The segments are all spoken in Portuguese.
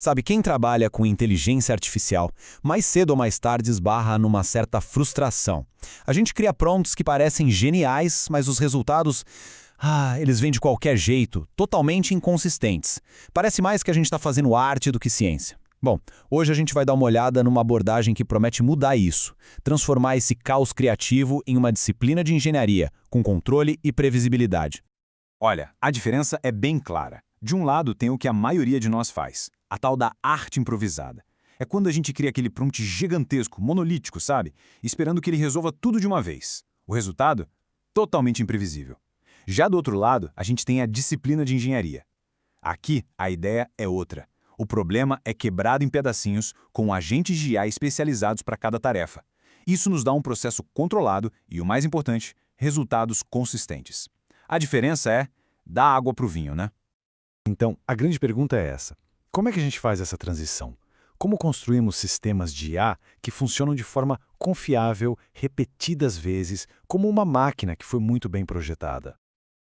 Sabe, quem trabalha com inteligência artificial, mais cedo ou mais tarde esbarra numa certa frustração. A gente cria prompts que parecem geniais, mas os resultados, eles vêm de qualquer jeito, totalmente inconsistentes. Parece mais que a gente está fazendo arte do que ciência. Bom, hoje a gente vai dar uma olhada numa abordagem que promete mudar isso, transformar esse caos criativo em uma disciplina de engenharia, com controle e previsibilidade. Olha, a diferença é bem clara. De um lado tem o que a maioria de nós faz, a tal da arte improvisada. É quando a gente cria aquele prompt gigantesco, monolítico, sabe? Esperando que ele resolva tudo de uma vez. O resultado? Totalmente imprevisível. Já do outro lado, a gente tem a disciplina de engenharia. Aqui, a ideia é outra. O problema é quebrado em pedacinhos com agentes de IA especializados para cada tarefa. Isso nos dá um processo controlado e, o mais importante, resultados consistentes. A diferença é dar água para o vinho, né? Então, a grande pergunta é essa. Como é que a gente faz essa transição? Como construímos sistemas de IA que funcionam de forma confiável, repetidas vezes, como uma máquina que foi muito bem projetada?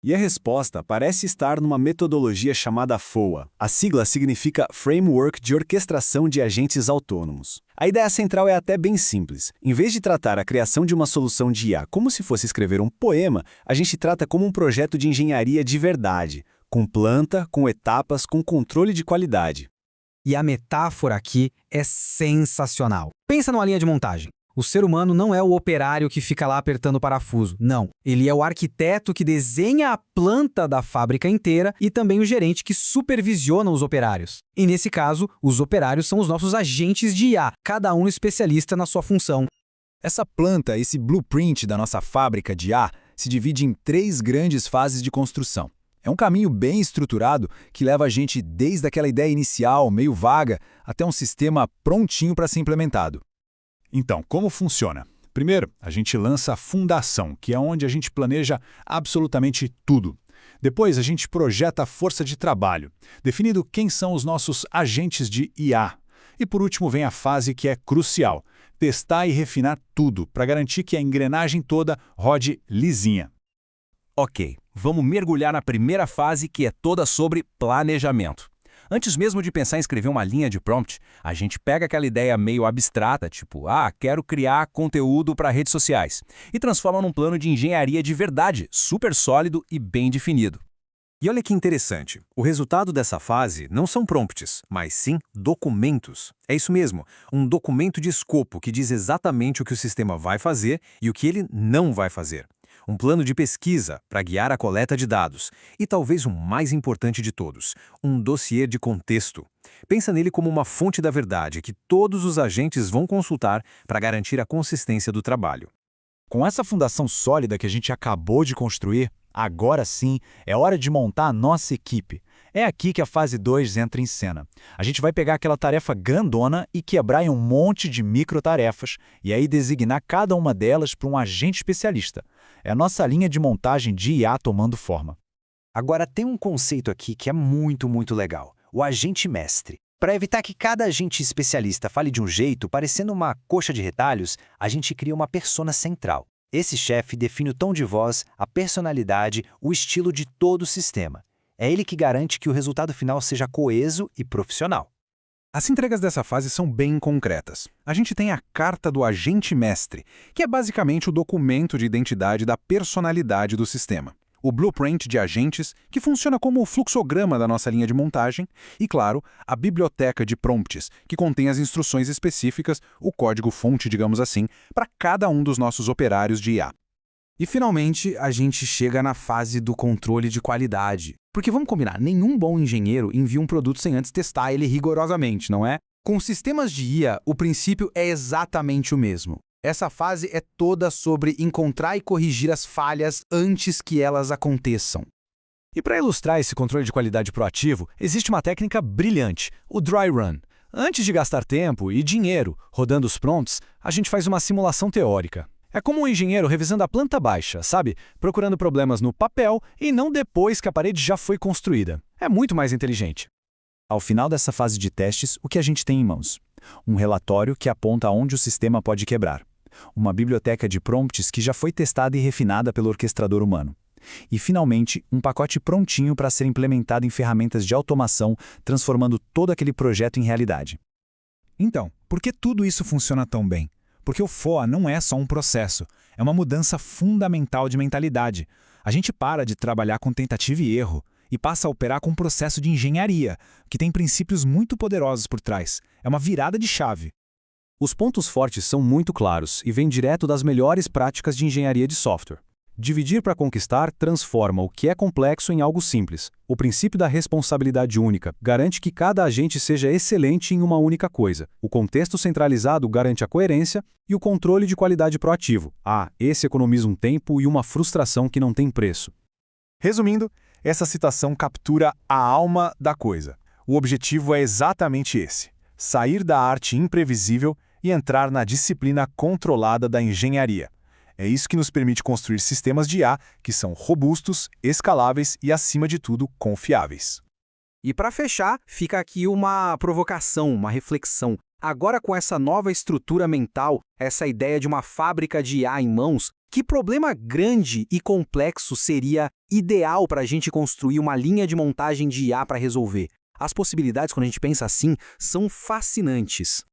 E a resposta parece estar numa metodologia chamada FOA. A sigla significa Framework de Orquestração de Agentes Autônomos. A ideia central é até bem simples. Em vez de tratar a criação de uma solução de IA como se fosse escrever um poema, a gente trata como um projeto de engenharia de verdade, com planta, com etapas, com controle de qualidade. E a metáfora aqui é sensacional. Pensa numa linha de montagem. O ser humano não é o operário que fica lá apertando o parafuso. Não. Ele é o arquiteto que desenha a planta da fábrica inteira e também o gerente que supervisiona os operários. E nesse caso, os operários são os nossos agentes de IA, cada um especialista na sua função. Essa planta, esse blueprint da nossa fábrica de IA, se divide em 3 grandes fases de construção. É um caminho bem estruturado que leva a gente desde aquela ideia inicial, meio vaga, até um sistema prontinho para ser implementado. Então, como funciona? Primeiro, a gente lança a fundação, que é onde a gente planeja absolutamente tudo. Depois, a gente projeta a força de trabalho, definindo quem são os nossos agentes de IA. E por último vem a fase que é crucial, testar e refinar tudo, para garantir que a engrenagem toda rode lisinha. Ok, vamos mergulhar na primeira fase, que é toda sobre planejamento. Antes mesmo de pensar em escrever uma linha de prompt, a gente pega aquela ideia meio abstrata, tipo, quero criar conteúdo para redes sociais, e transforma num plano de engenharia de verdade, super sólido e bem definido. E olha que interessante, o resultado dessa fase não são prompts, mas sim documentos. É isso mesmo, um documento de escopo que diz exatamente o que o sistema vai fazer e o que ele não vai fazer. Um plano de pesquisa para guiar a coleta de dados. E talvez o mais importante de todos, um dossiê de contexto. Pensa nele como uma fonte da verdade que todos os agentes vão consultar para garantir a consistência do trabalho. Com essa fundação sólida que a gente acabou de construir, agora sim é hora de montar a nossa equipe. É aqui que a fase 2 entra em cena. A gente vai pegar aquela tarefa grandona e quebrar em um monte de microtarefas e aí designar cada uma delas para um agente especialista. É a nossa linha de montagem de IA tomando forma. Agora tem um conceito aqui que é muito legal, o agente mestre. Para evitar que cada agente especialista fale de um jeito, parecendo uma coxa de retalhos, a gente cria uma persona central. Esse chefe define o tom de voz, a personalidade, o estilo de todo o sistema. É ele que garante que o resultado final seja coeso e profissional. As entregas dessa fase são bem concretas. A gente tem a carta do agente mestre, que é basicamente o documento de identidade da personalidade do sistema. O blueprint de agentes, que funciona como o fluxograma da nossa linha de montagem, e, claro, a biblioteca de prompts, que contém as instruções específicas, o código-fonte, digamos assim, para cada um dos nossos operários de IA. E, finalmente, a gente chega na fase do controle de qualidade. Porque, vamos combinar, nenhum bom engenheiro envia um produto sem antes testar ele rigorosamente, não é? Com sistemas de IA, o princípio é exatamente o mesmo. Essa fase é toda sobre encontrar e corrigir as falhas antes que elas aconteçam. E para ilustrar esse controle de qualidade proativo, existe uma técnica brilhante, o dry run. Antes de gastar tempo e dinheiro rodando os prompts, a gente faz uma simulação teórica. É como um engenheiro revisando a planta baixa, sabe? Procurando problemas no papel e não depois que a parede já foi construída. É muito mais inteligente. Ao final dessa fase de testes, o que a gente tem em mãos? Um relatório que aponta onde o sistema pode quebrar. Uma biblioteca de prompts que já foi testada e refinada pelo orquestrador humano. E, finalmente, um pacote prontinho para ser implementado em ferramentas de automação, transformando todo aquele projeto em realidade. Então, por que tudo isso funciona tão bem? Porque o FOA não é só um processo, é uma mudança fundamental de mentalidade. A gente para de trabalhar com tentativa e erro e passa a operar com um processo de engenharia, que tem princípios muito poderosos por trás. É uma virada de chave. Os pontos fortes são muito claros e vêm direto das melhores práticas de engenharia de software. Dividir para conquistar transforma o que é complexo em algo simples. O princípio da responsabilidade única garante que cada agente seja excelente em uma única coisa. O contexto centralizado garante a coerência e o controle de qualidade proativo. Esse economiza um tempo e uma frustração que não tem preço. Resumindo, essa citação captura a alma da coisa. O objetivo é exatamente esse: sair da arte imprevisível e entrar na disciplina controlada da engenharia. É isso que nos permite construir sistemas de IA que são robustos, escaláveis e, acima de tudo, confiáveis. E para fechar, fica aqui uma provocação, uma reflexão. Agora, com essa nova estrutura mental, essa ideia de uma fábrica de IA em mãos, que problema grande e complexo seria ideal para a gente construir uma linha de montagem de IA para resolver? As possibilidades, quando a gente pensa assim, são fascinantes.